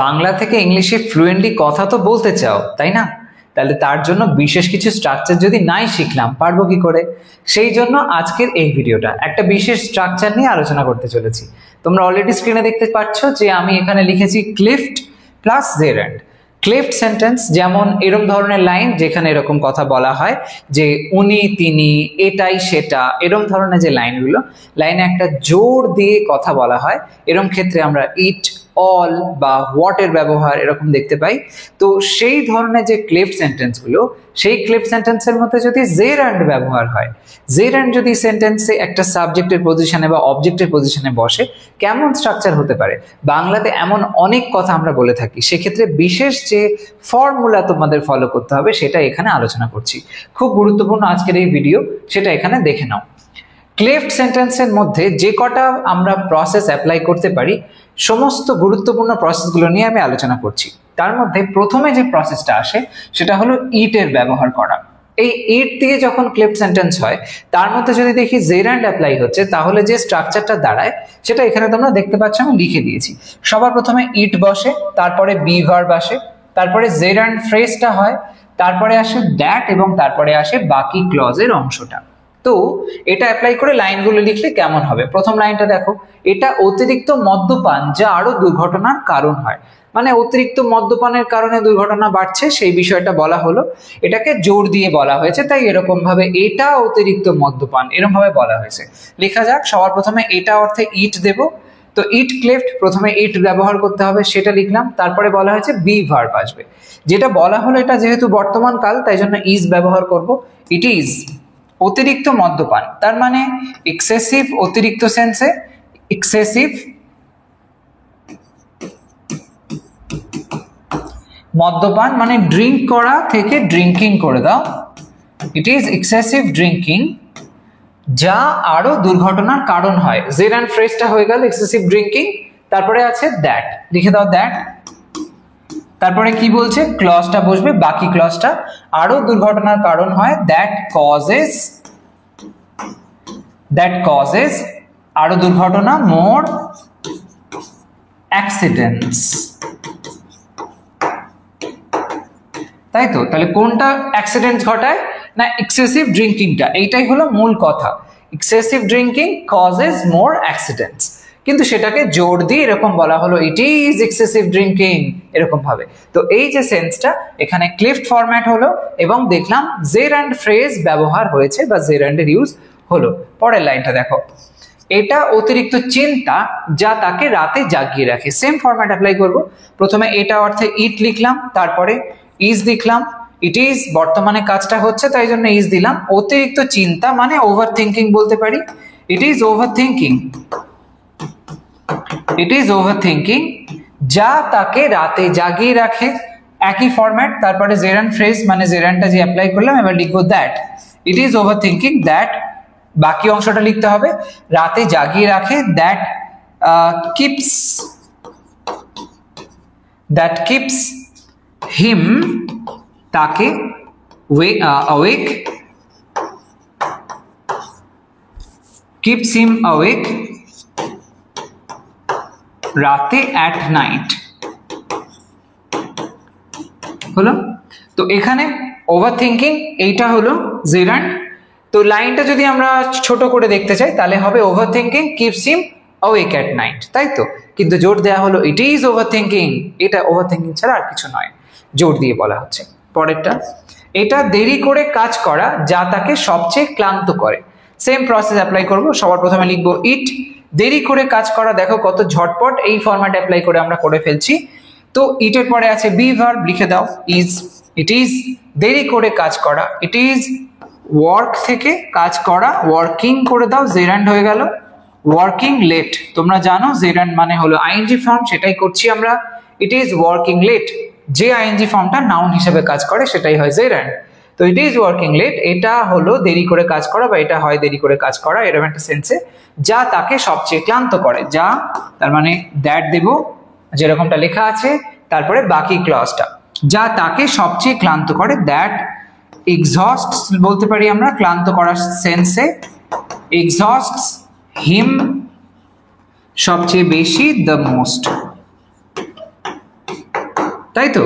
বাংলা থেকে ইংলিশে ফ্লুয়েন্টলি কথা তো বলতে চাও, তাই না? তাহলে তার জন্য বিশেষ কিছু স্ট্রাকচার যদি নাই শিখলাম, পারবো কি করে? সেই জন্য আজকের এই ভিডিওটা একটা বিশেষ স্ট্রাকচার নিয়ে আলোচনা করতে চলেছি। তোমরা অলরেডি স্ক্রিনে দেখতে পাচ্ছ যে আমি এখানে লিখেছি ক্লিফট প্লাস জেরান্ড। ক্লিফট সেন্টেন্স যেমন এরকম ধরনের লাইন যেখানে এরকম কথা বলা হয় যে উনি, তিনি, এটাই, সেটা, এরকম ধরনের যে লাইনগুলো, লাইনে একটা জোর দিয়ে কথা বলা হয়, এরকম ক্ষেত্রে আমরা ইট, অল বা হোয়াট এর ব্যবহার এরকম দেখতে পাই। তো সেই ধরনের যে ক্লিফট সেন্টেন্সগুলো, সেই ক্লিফট সেন্টেন্সের মধ্যে যদি জেরান্ড ব্যবহার হয়, জেরান্ড যদি সেন্টেন্সে একটা সাবজেক্টের পজিশনে বা অবজেক্টের পজিশনে বসে, কেমন স্ট্রাকচার হতে পারে? বাংলাতে এমন অনেক কথা আমরা বলে থাকি, সেক্ষেত্রে বিশেষ যে ফর্মুলা তোমাদের ফলো করতে হবে সেটা এখানে আলোচনা করছি। খুব গুরুত্বপূর্ণ আজকের এই ভিডিও, সেটা এখানে দেখে নাও। ক্লিফট সেন্টেন্সের মধ্যে যে কটা আমরা প্রসেস অ্যাপ্লাই করতে পারি, সমস্ত গুরুত্বপূর্ণ প্রসেসগুলো নিয়ে আমি আলোচনা করছি। তার মধ্যে প্রথমে যে প্রসেসটা আসে সেটা হলো ইটের ব্যবহার করা। এই ইট দিয়ে যখন ক্লিফট সেন্টেন্স হয়, তার মধ্যে যদি দেখি জেরান্ড অ্যাপ্লাই হচ্ছে, তাহলে যে স্ট্রাকচারটা দাঁড়ায় সেটা এখানে তোমরা দেখতে পাচ্ছ, আমি লিখে দিয়েছি। সবার প্রথমে ইট বসে, তারপরে বি ভার্ব আসে, তারপরে জেরান্ড ফ্রেজটা হয়, তারপরে আসে দ্যাট এবং তারপরে আসে বাকি ক্লজের অংশটা। তো এটা অ্যাপ্লাই করে লাইনগুলো লিখলে কেমন হবে? প্রথম লাইনটা দেখো, এটা অতিরিক্ত মদ্যপান যা আরো দুর্ঘটনার কারণ হয়। মানে অতিরিক্ত মদ্যপানের কারণে দুর্ঘটনা বাড়ছে, সেই বিষয়টা বলা হলো, এটাকে জোর দিয়ে বলা হয়েছে, তাই এরকম ভাবে এটা অতিরিক্ত মদ্যপান এরকম ভাবে বলা হয়েছে। লেখা যাক, সবার প্রথমে এটা অর্থে ইট দেব। তো ইট ক্লিফট, প্রথমে ইট ব্যবহার করতে হবে, সেটা লিখলাম। তারপরে বলা হয়েছে বি ভার্ব আসবে, যেটা বলা হলো এটা যেহেতু বর্তমান কাল তাই জন্য ইজ ব্যবহার করব। ইট ইজ অতিরিক্ত মদ্যপান, তার মানে এক্সেসিভ, অতিরিক্ত সেন্সে এক্সেসিভ মদ্যপান, মানে ড্রিঙ্ক করা থেকে ড্রিঙ্কিং করে দাও। ইট ইজ এক্সেসিভ ড্রিঙ্কিং যা আরো দুর্ঘটনার কারণ হয়। জেরান্ড ফ্রেজটা হয়ে গেল এক্সেসিভ ড্রিঙ্কিং, তারপরে আছে দ্যাট, লিখে দাও দ্যাট। তারপরে কি বলছে? ক্লজটা বসবে, বাকি ক্লজটা আরো দুর্ঘটনার কারণ হয়, দ্যাট কজেস আরো দুর্ঘটনা, মোর অ্যাক্সিডেন্টস। তাই তো? তাহলে কোনটা অ্যাক্সিডেন্ট ঘটায়? না, এক্সেসিভ ড্রিঙ্কিংটা। এইটাই হলো মূল কথা, এক্সেসিভ ড্রিঙ্কিং কজেস মোর অ্যাক্সিডেন্টস। কিন্তু সেটাকে জোর দিয়ে এরকম বলা হলো, ইট ইজ এক্সেসিভ ড্রিঙ্কিং, এরকম ভাবে। তো এই যে সেন্সটা এখানে ক্লিফট ফরম্যাট হলো এবং দেখলাম জেরান্ড ফ্রেজ ব্যবহার হয়েছে বা জেরান্ডের ইউজ হলো। পরের লাইনটা দেখো, এটা অতিরিক্ত চিন্তা যা তাকে রাতে জাগিয়ে রাখে। সেম ফরম্যাট অ্যাপ্লাই করব। প্রথমে এটা অর্থে ইট লিখলাম, তারপরে ইজ লিখলাম। ইট ইজ বর্তমানে কাজটা হচ্ছে তাই জন্য ইজ দিলাম। অতিরিক্ত চিন্তা মানে ওভার থিঙ্কিং বলতে পারি। It is over thinking, it is over thinking যা তাকে রাতে জাগিয়ে রাখে। একই ফরম্যাট, তারপরে জেরান্ড ফ্রেজ মানে জেরান্ডটা যে অ্যাপ্লাই করলাম, এবার লিখবো that. It is over thinking that, বাকি অংশটা লিখতে হবে, রাতে জাগিয়ে রাখে। দ্যাট কিপস হিম, তাকে awake, keeps him awake রাতে at night। হলো? তো এখানে ওভার থিঙ্কিং এইটা হলো জেরান্ড। তো লাইনটা যদি আমরা ছোট করে দেখতে চাই তাহলে হবে over thinking keeps him awake at night, তাই তো? কিন্তু জোর দেওয়া হলো ইট ইজ ওভার থিঙ্কিং, এটা ওভার থিঙ্কিং ছাড়া আর কিছু নয়, জোর দিয়ে বলা হচ্ছে। পরেরটা, এটা দেরি করে কাজ করা যা তাকে সবচেয়ে ক্লান্ত করে। সেম প্রসেস অ্যাপ্লাই করব। সবার প্রথমে লিখবো ইট, দেরি করে কাজ করা, দেখো কত ঝটপট এই ফরম্যাট অ্যাপ্লাই করে আমরা করে ফেলছি। তো ইটের পরে আছে বি ভার্ব, লিখে দাও ইজ। ইট ইজ দেরি করে কাজ করা, ইট ইজ ওয়ার্ক থেকে কাজ করা, ওয়ার্কিং করে দাও, জেরান্ড হয়ে গেল। ওয়ার্কিং লেট, তোমরা জানো জেরান্ড মানে হলো আইএনজি ফর্ম, সেটাই করছি আমরা। ইট ইজ ওয়ার্কিং লেট, যে আইএনজি ফর্মটা নাউন হিসেবে কাজ করে সেটাই হয় জেরান্ড। তো ইট ইজ ওয়ার্কিং লেট, এটা হলো দেরি করে কাজ করা বা এটা হয় দেরি করে কাজ করা এরকম একটা সেন্সে, যা তাকে সবচেয়ে ক্লান্ত করে। যা, তার মানে দ্যাট দেব যেরকমটা লেখা আছে, তারপরে বাকি ক্লজটা, যা তাকে সবচেয়ে ক্লান্ত করে। দ্যাট এক্সহস্ট বলতে পারি আমরা ক্লান্ত করার সেন্সে, এক্সহস্ট হিম সবচেয়ে বেশি, দ্য মোস্ট। তাই তো?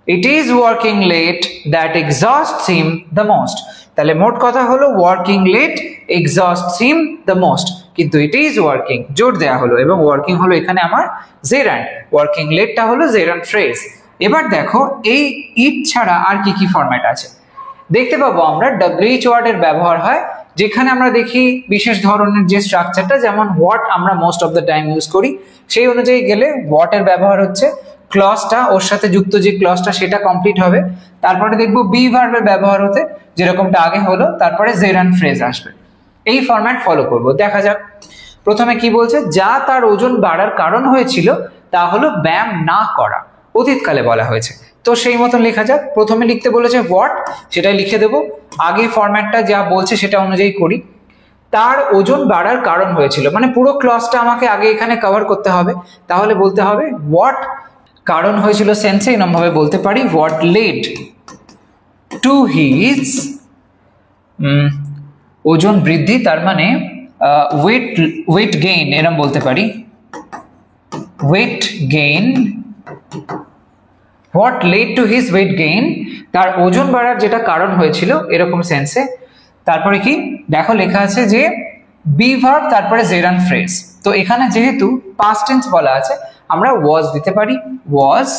It is working late that exhausts him the most. তাহলে মোট কথা হলো working late exhausts him the most, কিন্তু ইট ইজ ওয়ার্কিং জোর দেওয়া হলো এবং ওয়ার্কিং হলো এখানে আমার জেরান্ড, ওয়ার্কিং লেটটা হলো জেরান্ড ফ্রেজ। এবার দেখো এই ইট ছাড়া আর কি কি ফরম্যাট আছে দেখতে পাবো আমরা। ডব্লিউএইচ ওয়ার্ডের ব্যবহার হয় যেখানে আমরা দেখি বিশেষ ধরনের যে স্ট্রাকচারটা, যেমন হোয়াট আমরা most of the time use করি, সেই অনুযায়ী গেলে হোয়াটের ব্যবহার হচ্ছে, ক্লজটা ওর সাথে যুক্ত যে ক্লজটা সেটা কমপ্লিট হবে, তারপরে দেখবো বি ভার্বের ব্যবহার হতে যেরকমটা আগে হলো, তারপরে জেরান্ড ফ্রেজ আসবে। এই ফরম্যাট ফলো করব। দেখা যাক প্রথমে কি বলছে, যা তার ওজন বাড়ার কারণ হয়েছিল তা হলো ব্যায়াম না করা, অতীতকালে বলা হয়েছে। তো সেই মতন লেখা যাক। প্রথমে লিখতে বলেছে হোয়াট, সেটাই লিখে দেবো। আগে ফরম্যাটটা যা বলছে সেটা অনুযায়ী করি। তার ওজন বাড়ার কারণ হয়েছিল, মানে পুরো ক্লজটা আমাকে আগে এখানে কভার করতে হবে। তাহলে বলতে হবে হোয়াট কারণ হয়েছিল সেন্সে এরকম ভাবে বলতে পারি, হোয়াট লেড টু হিজ ওজন বৃদ্ধি, তার মানে ওয়েট গেইন এরকম বলতে পারি, weight gain. What led to his weight gain, তার ওজন বাড়ার যেটা কারণ হয়েছিল এরকম সেন্সে। তারপরে কি দেখো লেখা আছে যে বি ভার্ব তারপরে জেরান্ড ফ্রেজ। তো এখানে যেহেতু পাস্ট টেন্স বলা আছে আমরা ওয়াজ দিতে পারি, ওয়াজ।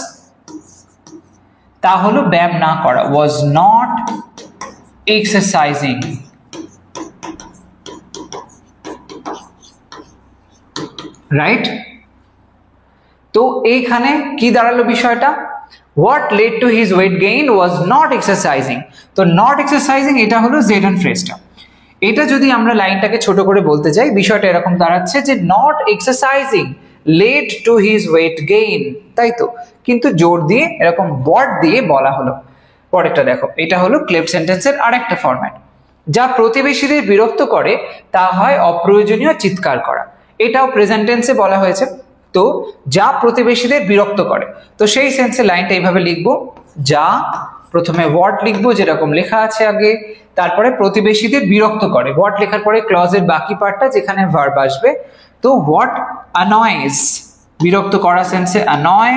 তা হলো ব্যায়াম না করা, ওয়াজ নট এক্সারসাইজিং। রাইট? তো এইখানে কি দাঁড়ালো বিষয়টা, what led to his weight gain was not exercising. তো নট এক্সারসাইজিং এটা হলো জেরান্ড ফ্রেজটা। এটা যদি আমরা লাইনটাকে ছোট করে বলতে যাই, বিষয়টা এরকম দাঁড়াচ্ছে যে not exercising led to his weight gain, তাই তো? কিন্তু জোর দিয়ে এরকম ওয়ার্ড দিয়ে বলা হলো। পরেরটা দেখো, এটা হলো ক্লেপ্ট সেন্টেন্সের আরেকটা ফরম্যাট। যা প্রতিবেশীদের বিরক্ত করে তা হয় অপ্রয়োজনীয় চিৎকার করা, এটাও প্রেজেন্ট টেন্সে বলা হয়েছে। তো যা প্রতিবেশীদের বিরক্ত করে, তো সেই সেন্সে লাইনটা এইভাবে লিখবো, যা প্রথমে ওয়ার্ড লিখবো যেরকম লেখা আছে আগে, তারপরে প্রতিবেশীদের বিরক্ত করে, ওয়ার্ড লেখার পরে ক্লজের বাকি পার্টটা যেখানে ভার্ব আসবে। তো হোয়াট অ্যানয়েজ, বিরক্ত করা সেন্সে অ্যানয়,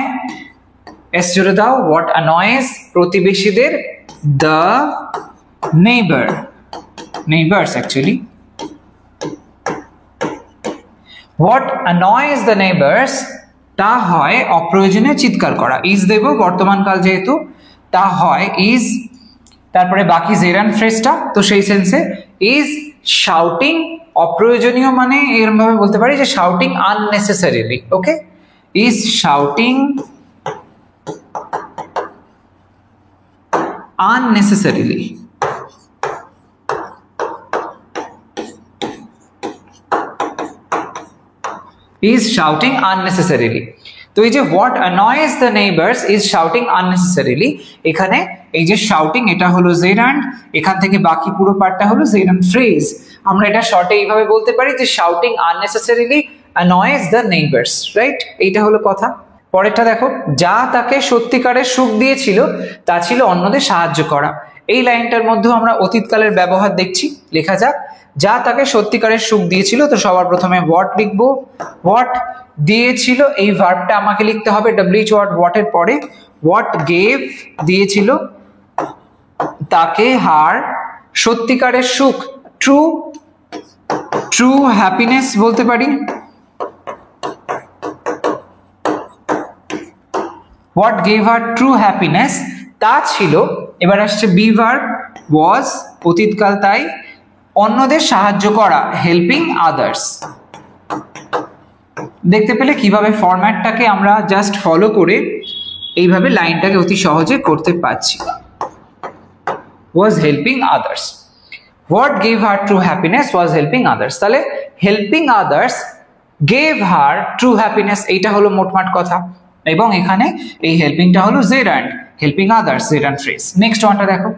এস জুড়ে দাও, হোয়াট অ্যানয়েজ প্রতিবেশীদের, the neighbour, neighbours actually, what annoys the neighbours তা হয় অপ্রয়োজনীয় চিৎকার করা, ইজ দেব বর্তমান কাল যেহেতু, তা হয় ইজ, তারপরে বাকি জেরান্ড ফ্রেজটা। তো সেই সেন্সে ইজ শাউটিং, অপ্রয়োজনীয় মানে এরকম ভাবে বলতে পারি যে shouting unnecessarily. Okay, is shouting unnecessarily, is shouting unnecessarily। তো এই যে what annoys the neighbors is shouting unnecessarily, এখানে এই যে শাউটিং এটা হলো জেরান্ড, এখান থেকে বাকি পুরো পার্টটা হলো জেরান্ড ফ্রেজ। আমরা এটা শর্টে এইভাবে বলতে পারি যে shouting unnecessarily annoys the neighbors, right? এইটা হলো কথা। পরেরটা দেখো, যা তাকে সত্যিকারের সুখ দিয়েছিল তা ছিল অন্যদের সাহায্য করা। এই লাইনটার মধ্যেও আমরা অতীতকালের ব্যবহার দেখছি। লেখা যাক, যা তাকে সত্যিকারের সুখ দিয়েছিল। তো সবার প্রথমে হোয়াট লিখবো, হোয়াট দিয়েছিল এই ভার্বটা আমাকে লিখতে হবে ডব্লিউএইচ ওয়ার্ড হোয়াটের পরে। হোয়াট গেভ দিয়েছিল তাকে হার সত্যিকারের সুখ, ট্রু, ট্রু হ্যাপিনেস বলতে পারি। What gave her true happiness তা ছিল, এবার আসছে বি ভার্ব ওয়াজ, অতীতকাল তাই, অন্যদের সাহায্য করা, হেল্পিং আদার্স। দেখতে পেলে কিভাবে ফরম্যাটটাকে আমরা জাস্ট ফলো করে এইভাবে লাইনটাকে অতি সহজে করতে পারছি। Was helping others, what gave her true happiness was helping others. তাহলে helping others gave her true happiness, এইটা হলো মোটমাট কথা। এবং এখানে এই হেল্পিংটা হলো gerund, helping others gerund phrase. Next ওয়ানটা দেখো,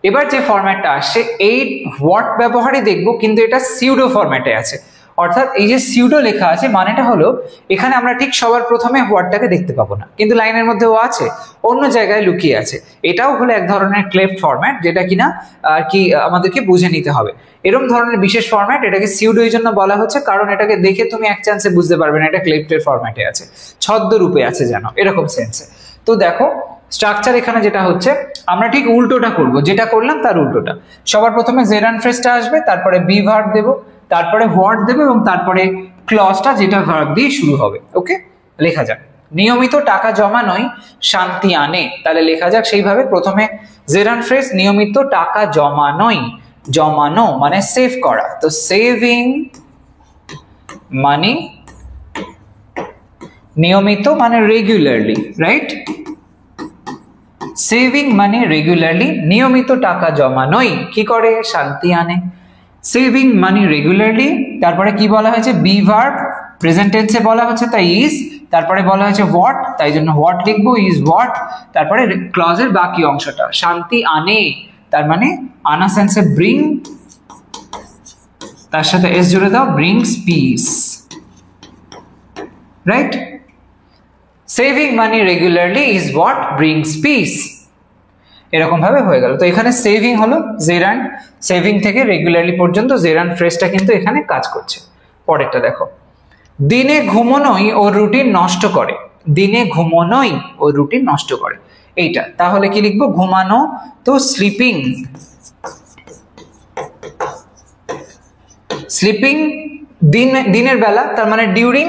এবার যে ফরম্যাটটা আসছে এই হোয়াট ব্যবহারে দেখবো, কিন্তু এটা সিউডো ফরম্যাটে আছে, অর্থাৎ এই যে সিউডো লেখা আছে মানেটা হলো এখানে আমরা ঠিক সবার প্রথমে হোয়াটটাকে দেখতে পাবো না, কিন্তু লাইনের মধ্যেও আছে, অন্য জায়গায় লুকিয়ে আছে। এটাও হলো এক ধরনের ক্লেফট ফরম্যাট, যেটা কিনা আর কি আমাদেরকে বুঝে নিতে হবে। এরকম ধরনের বিশেষ ফরম্যাট, এটাকে সিউডো এই জন্য বলা হচ্ছে কারণ এটাকে দেখে তুমি এক চান্সে বুঝতে পারবে না এটা ক্লেফটের ফরম্যাটে আছে, ছদ্ম রূপে আছে যেন, এরকম সেন্সে। তো দেখো স্ট্রাকচার এখানে যেটা হচ্ছে আমরা ঠিক উল্টোটা করব, যেটা করলাম তার উল্টোটা। সবার প্রথমে জেরান ফ্রেজটা আসবে, তারপরে বি ভার্ব দেবো, তারপরে হোয়াট দেবো এবং তারপরে ক্লজটা যেটা ভার্ব দিয়ে শুরু হবে। ওকে, লেখা যাক নিয়মিত টাকা জমানোই শান্তি আনে। তাহলে লেখা যাক সেইভাবে, প্রথমে জেরান ফ্রেজ নিয়মিত টাকা জমানোই, জমানো মানে সেভ করা, তো সেভিং মানি, নিয়মিত মানে রেগুলারলি, রাইট? সেভিং মানে রেগুলারলি, নিয়মিত টাকা জমানোই কি করে? শান্তি আনে। সেভিং মানি রেগুলারলি, তারপরে কি বলা হয়েছে? বি ভার্ব, প্রেজেন্ট টেন্সে বলা হচ্ছে তাই ইজ, তারপরে বলা হয়েছে হোয়াট, তাই জন্য হোয়াট লিখবো, ইজ হোয়াট। তারপরে ক্লজের বাকি অংশটা শান্তি আনে, তার মানে আনা সেন্সে ব্রিং, তার সাথে এস জুড়ে দাও, brings piece, right? Saving money regularly is what brings piece, এরকম ভাবে হয়ে গেল। তো এখানে সেভিং হলো জেরান্ড, সেভিং থেকে রেগুলারলি পর্যন্ত জেরান্ড ফ্রেজটা কিন্তু এখানে কাজ করছে। পরেরটা দেখো, দিনে ঘুমোনোই ও রুটিন নষ্ট করে, দিনে ঘুমোনোই ও রুটিন নষ্ট করে, এইটা। তাহলে কি লিখবো? ঘুমানো, তো স্লিপিং, স্লিপিং দিনের বেলা, তার মানে ডিউরিং,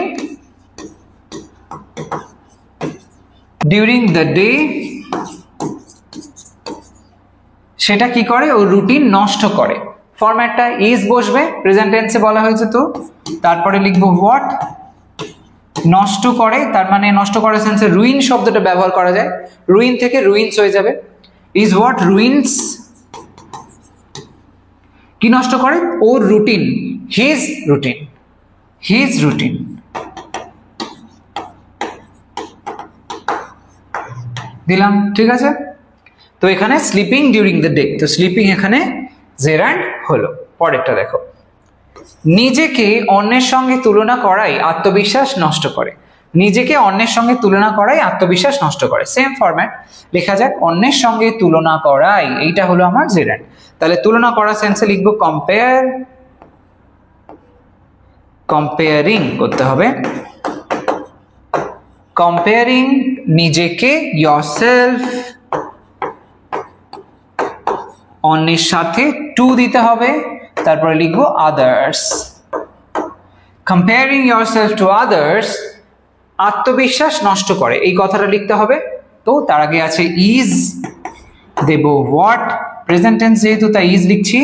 ডিউরিং দ্য ডে, সেটা কি করে? ও রুটিন নষ্ট করে। ফরম্যাটটা ইজ বসবে, প্রেজেন্ট টেন্সে বলা হয়েছে, তো তারপরে লিখবো হোয়াট, নষ্ট করে, তার মানে নষ্ট করে সেন্সে রুইন শব্দটা ব্যবহার করা যায়, রুইন থেকে রুইন্স হয়ে যাবে, ইজ হোয়াট রুইন্স, কি নষ্ট করে? ওর routine, his routine, his routine. দিলাম, ঠিক আছে? তো এখানে স্লিপিং ডিউরিং দ্য ডে, তো স্লিপিং এখানে জেরান্ড হলো। পরেরটা দেখো, নিজেকে অন্যের সঙ্গে তুলনা করাই আত্মবিশ্বাস নষ্ট করে, নিজেকে অন্যের সঙ্গে তুলনা করাই আত্মবিশ্বাস নষ্ট করে। সেম ফরম্যাট, লেখা যাক অন্যের সঙ্গে তুলনা করাই, এইটা হলো আমার জেরান্ড। তাহলে তুলনা করা সেন্সে লিখবো কম্পেয়ার, কম্পেয়ারিং করতে হবে, কম্পেয়ারিং নিজেকে, yourself, অন্যের সাথে টু দিতে হবে, তারপরে লিখবো others. Comparing yourself to others আত্মবিশ্বাস নষ্ট করে, এই কথাটা লিখতে হবে। তো তার আগে আছে ইজ, দেব হোয়াট, প্রেজেন্ট টেন্স যেহেতু তাই ইজ লিখছি।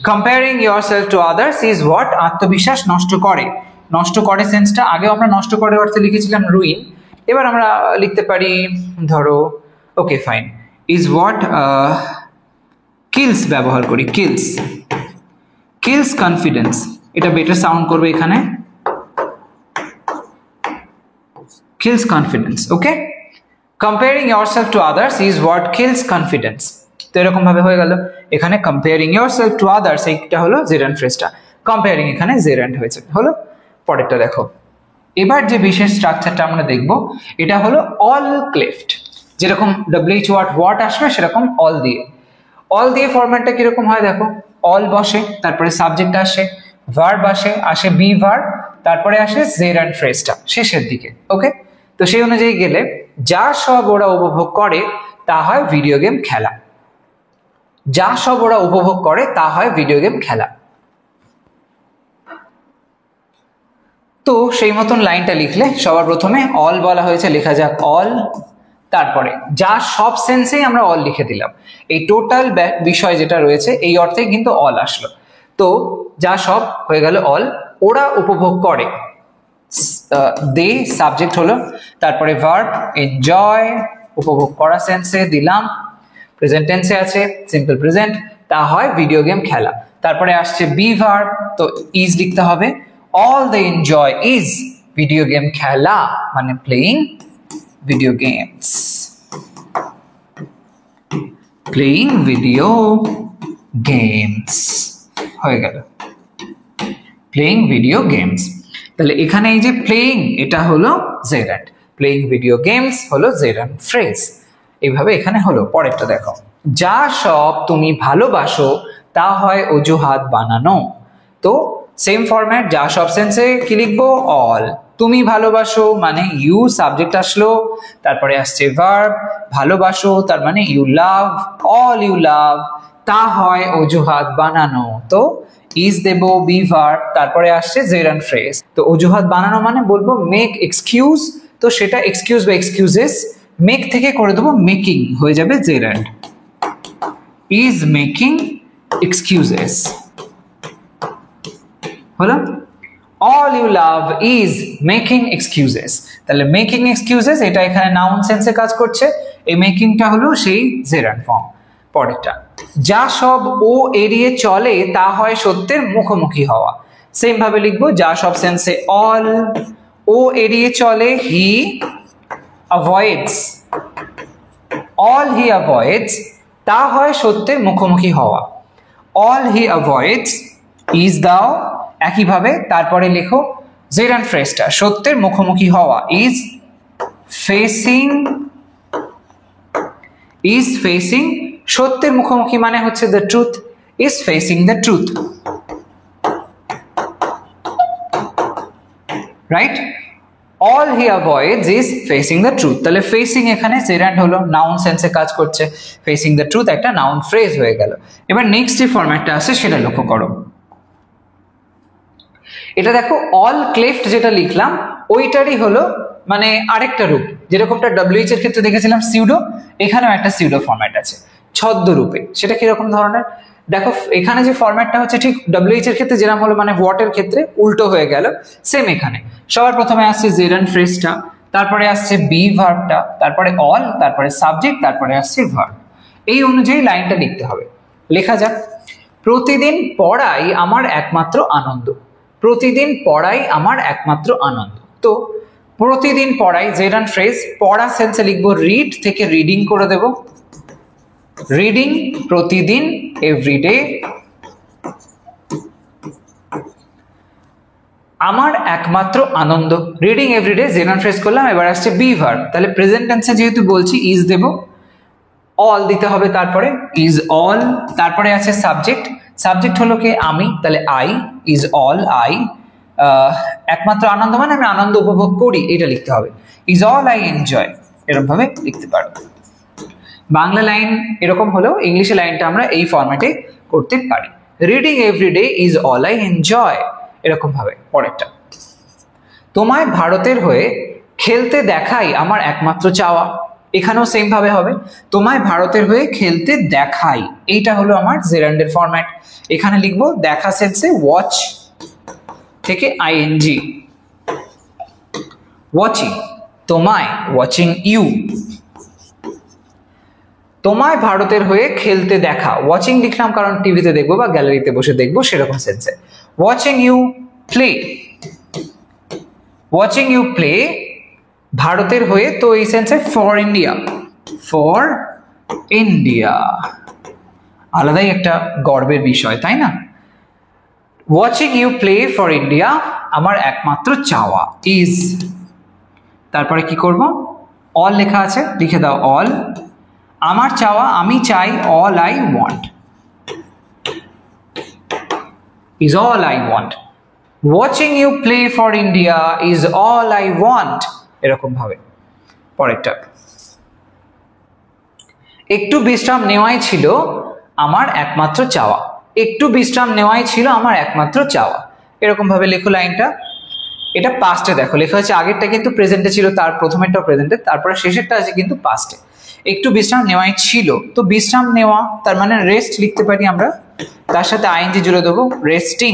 Comparing yourself to others is what আত্মবিশ্বাস নষ্ট করে, নষ্ট করে সেন্সটা আগেও আমরা নষ্ট করে অর্থে লিখেছিলাম রুইন, এবার আমরা লিখতে পারি ধরো okay fine, is what kills ব্যবহার করি, কিলস, কিলস কনফিডেন্স, এটা বেটার সাউন্ড করবে এখানে, kills confidence. Okay, comparing yourself to others is what kills confidence. তো এরকম ভাবে হয়ে গেল এখানে comparing yourself to others, এইটা হলো জেরান্ড ফ্রেজটা, comparing এখানে জেরান্ড হয়েছে, হলো। পরেরটা দেখো, এবার যে বিশেষ স্ট্রাকচারটা আমরা দেখব এটা হলো অল ক্লেফট, যেরকম WH ওয়াট আসবে সেরকম অল দিয়ে, অল দিয়ে ফরম্যাটটা কিরকম হয় দেখো, অল বসে, তারপরে সাবজেক্ট আসে, ভার্ব আসে, আসে বি ভার্ব, তারপরে আসে জেরান্ড ফ্রেজটা শেষের দিকে। ওকে, তো সেই অনুযায়ী গেলে যা সব ওরা উপভোগ করে তা হয় ভিডিও গেম খেলা, যা সব ওরা উপভোগ করে তা হয় ভিডিও গেম খেলা। তো সেই মতন লাইনটা লিখলে সবার প্রথমে অল বলা হয়েছে, লেখা যাক অল, তারপরে যা সব সেন্সেই আমরা অল লিখে দিলাম, এই টোটাল বিষয় যেটা রয়েছে এই অর্থে কিন্তু অল আসলো। তো যা সব হয়ে গেল অল, ওরা উপভোগ করে, দে সাবজেক্ট হলো, তারপরে ভার্ব এনজয়, উপভোগ করা সেন্সে দিলাম, প্রেজেন্ট টেন্সে আছে সিম্পল প্রেজেন্ট, তা হয় ভিডিও গেম খেলা। তারপরে আসছে বি ভার্ব, তো ইজ লিখতে হবে, all they enjoy is video game খেলা, মানে playing video games, playing video games হয়ে গেল। Playing video games. তাহলে এখানে এই যে প্লেইং এটা হলো জেরান্ড, প্লেইং ভিডিও গেমস হলো জেরান্ড ফ্রেজ। এইভাবে এখানে হলো। পরেরটা দেখো, যা সব তুমি ভালোবাসো তা হয় অজুহাত বানানো। তো সেম ফরম্যাট, যা সব সেন্সে কি লিখবো, অল। তুমি ভালোবাসো মানে ইউ, সাবজেক্ট আসলো, তারপরে আসছে ভার্ব, ভালোবাসো তার মানে you love, all you love, তা হয় অজুহাত বানানো। তো ইজ দেব, বি ভার্ব, তারপরে আসছে জেরান্ড ফ্রেজ। তো অজুহাত বানানো মানে বলবো মেক এক্সকিউজ, তো সেটা এক্সকিউজ বা এক্সকিউজেস, মেক থেকে করে দেবো মেকিং, হয়ে যাবে জেরান্ড, ইজ মেকিং এক্সকিউজেস। হলো, all you love is making excuses। তাহলে মেকিং এক্সকিউজেস এটা এখানে নাউন সেন্সে কাজ করছে, এই মেকিংটা হলো সেই জেরান্ড ফর্ম। পরেরটা, যা সব ও এড়িয়ে চলে তা হয় সত্যের মুখোমুখি হওয়া। সেম ভাবে লিখবো, যা সব সেন্সে অল, ও এড়িয়ে চলে হি অ্যাভয়েডস, অল হি অ্যাভয়েডস, তা হয় সত্যের মুখোমুখি হওয়া। অল হি অ্যাভয়েডস ইজ দাও, একইভাবে তারপরে লেখো জেরান্ড ফ্রেজটা, সত্যের মুখোমুখি হওয়া, ইজ ফেসিং, ইজ ফেসিং, সত্যের মুখোমুখি মানে হচ্ছে the truth, is facing the truth, right. All he avoids is facing the truth. তাহলে ফেসিং এখানে জেরান্ড হলো, নাউন সেন্সে কাজ করছে, ফেসিং দ্য ট্রুথ একটা নাউন ফ্রেজ হয়ে গেল। এবার নেক্সট যে ফরম্যাটটা আছে সেটা লক্ষ্য করো। এটা দেখো, অল ক্লেফট যেটা লিখলাম ওইটারই হলো মানে আরেকটা রূপ, যেরকমটা ডব্লিউএইচ এর ক্ষেত্রে দেখেছিলাম সিউডো, এখানেও একটা সিউডো ফরম্যাট আছে ছদ্ম রূপে। সেটা কিরকম ধরনের দেখো, এখানে যে ফরম্যাটটা হচ্ছে ঠিক ডব্লিউএইচ এর ক্ষেত্রে যেরকম হলো মানে হোয়াট এর ক্ষেত্রে উল্টো হয়ে গেল, সেম এখানে সবার প্রথমে আসছে জেরান্ড ফ্রেজটা, তারপরে আসছে বি ভার্বটা, তারপরে অল, তারপরে সাবজেক্ট, তারপরে আসছে ভার্ব। এই অনুযায়ী লাইনটা লিখতে হবে। লেখা যাক, প্রতিদিন পড়াই আমার একমাত্র আনন্দ। প্রতিদিন পড়াই আমার একমাত্র আনন্দ। তো প্রতিদিন পড়াই জেরান্ড ফ্রেজ, পড়া সেন্সে লিখবো রিড থেকে রিডিং করে দেব, রিডিং প্রতিদিন, এভরিডে। আমার একমাত্র আনন্দ, রিডিং এভরিডে, জেরান্ড ফ্রেজ করলাম। এবার আসছে বি ভার্ব, তাহলে প্রেজেন্ট টেন্সে যেহেতু বলছি ইজ দেব, অল দিতে হবে, তারপরে ইজ অল, তারপরে আছে সাবজেক্ট, সাবজেক্ট হলো কি আমি, তাহলে আই, ইজ অল আই, একমাত্র আনন্দ মানে আমি আনন্দ উপভোগ করি, এটা লিখতে হবে, ইজ অল আই এনজয়, এরকম ভাবে লিখতে পারো। বাংলা লাইন এরকম হলেও ইংলিশে লাইনটা আমরা এই ফরম্যাটে করতে পারি, reading everyday is all I enjoy, এরকম ভাবে। পরেরটা, তোমায় ভারতের হয়ে খেলতে দেখাই আমার একমাত্র চাওয়া। এখানেও সেম ভাবে হবে, তোমায় ভারতের হয়ে খেলতে দেখাই, এইটা হলো আমার জেরান্ডের ফরম্যাট। এখানে লিখবো দেখা সেন্সে ওয়াচ থেকে আইএনজি, ওয়াচিং, তোমায়, ওয়াচিং ইউ, তোমায় ভারতের হয়ে খেলতে দেখা, ওয়াচিং লিখলাম কারণ টিভিতে দেখবো বা গ্যালারিতে বসে দেখবো সেরকম সেন্সে। Watching you play, watching you play, ভারতের হয়ে, তো এই সেন্সে ফর ইন্ডিয়া, ফর ইন্ডিয়া, আলাদাই একটা গর্বের বিষয়, তাই না? Watching you play for India আমার একমাত্র চাওয়া, ইজ, তারপরে কি করব, অল লেখা আছে, লিখে দাও অল, আমার চাওয়া, আমি চাই, all I want, is all I want, watching you play for India is all I want, এরকম ভাবে। পরেরটা, একটু বিশ্রাম নেওয়াই ছিল আমার একমাত্র চাওয়া, একটু বিশ্রাম নেওয়াই ছিল আমার একমাত্র চাওয়া, এরকম ভাবে লেখো লাইনটা। এটা পাস্টে দেখো লেখা হচ্ছে, আগেরটা কিন্তু প্রেজেন্টে ছিল, তার প্রথমেরটা প্রেজেন্টে, তারপরে শেষেরটা আছে কিন্তু পাস্টে। একটু বিশ্রাম নেওয়াই ছিল, তো বিশ্রাম নেওয়া তার মানে রেস্ট লিখতে পারি আমরা, তার সাথে আইএনজি জুড়ে দেবো, রেস্টিং,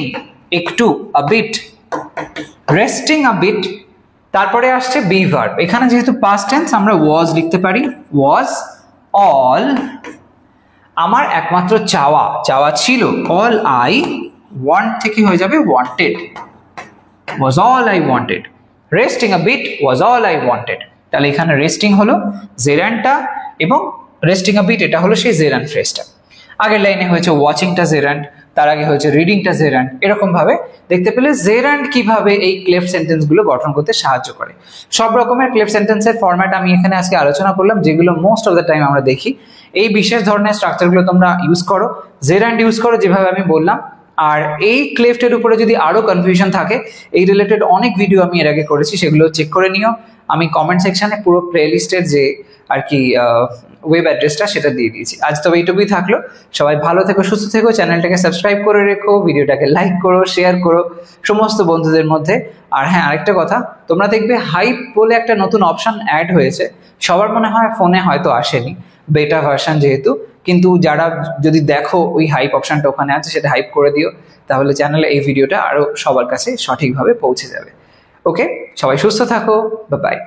একটু, a bit, resting a bit, তারপরে আসছে বি ভার্ব। এখানে যেহেতু পাস্ট টেন্স আমরা ওয়াজ লিখতে পারি, ওয়াজ অল আমার একমাত্র চাওয়া, চাওয়া ছিল, অল আই ওয়ান্ট থেকে হয়ে যাবে wanted, was all I wanted, resting a bit was all I wanted। তাহলে এখানে রেস্টিং হলো জেরান্ডটা এবং রেস্টিং আ বিট এটা হলো সেই জেরান্ড ফ্রেজটা। আগের লাইনে হয়েছে ওয়াচিংটা জেরান্ড, তার আগে হয়েছে রিডিংটা জেরান্ড, এরকম ভাবে দেখতে পেলে জেরান্ড কিভাবে এই ক্লেফট সেন্টেন্স গুলো গঠন করতে সাহায্য করে। সব রকমের ক্লেফট সেন্টেন্সের ফরম্যাট আমি এখানে আজকে আলোচনা করলাম, যেগুলো মোস্ট অফ দ্য টাইম আমরা দেখি। এই বিশেষ ধরনের স্ট্রাকচারগুলো তোমরা ইউজ করো, জেরান্ড ইউজ করো যেভাবে আমি বললাম। আর এই ক্লেফটের উপরে যদি আরো কনফিউশন থাকে, এই রিলেটেড অনেক ভিডিও আমি এর আগে করেছি, সেগুলো চেক করে নিও। আমি কমেন্ট সেকশনে পুরো প্লেলিস্টের যে আর কি ওয়েব অ্যাড্রেসটা সেটা দিয়ে দিয়েছি। আজ তবে এইটুকুই থাকলো। সবাই ভালো থেকো, সুস্থ থেকো, চ্যানেলটাকে সাবস্ক্রাইব করে রেখো, ভিডিওটাকে লাইক করো, শেয়ার করো সমস্ত বন্ধুদের মধ্যে। আর হ্যাঁ, আরেকটা কথা, তোমরা দেখবে হাইপ বলে একটা নতুন অপশন অ্যাড হয়েছে, সবার মনে হয় ফোনে হয়তো আসেনি, বেটা ভার্সন যেহেতু, কিন্তু যারা যদি দেখো ওই হাইপ অপশনটা ওখানে আছে, সেটা হাইপ করে দিও, তাহলে চ্যানেলে এই ভিডিওটা আরো সবার কাছে সঠিকভাবে পৌঁছে যাবে। ওকে, সবাই সুস্থ থাকো, বাই বাই।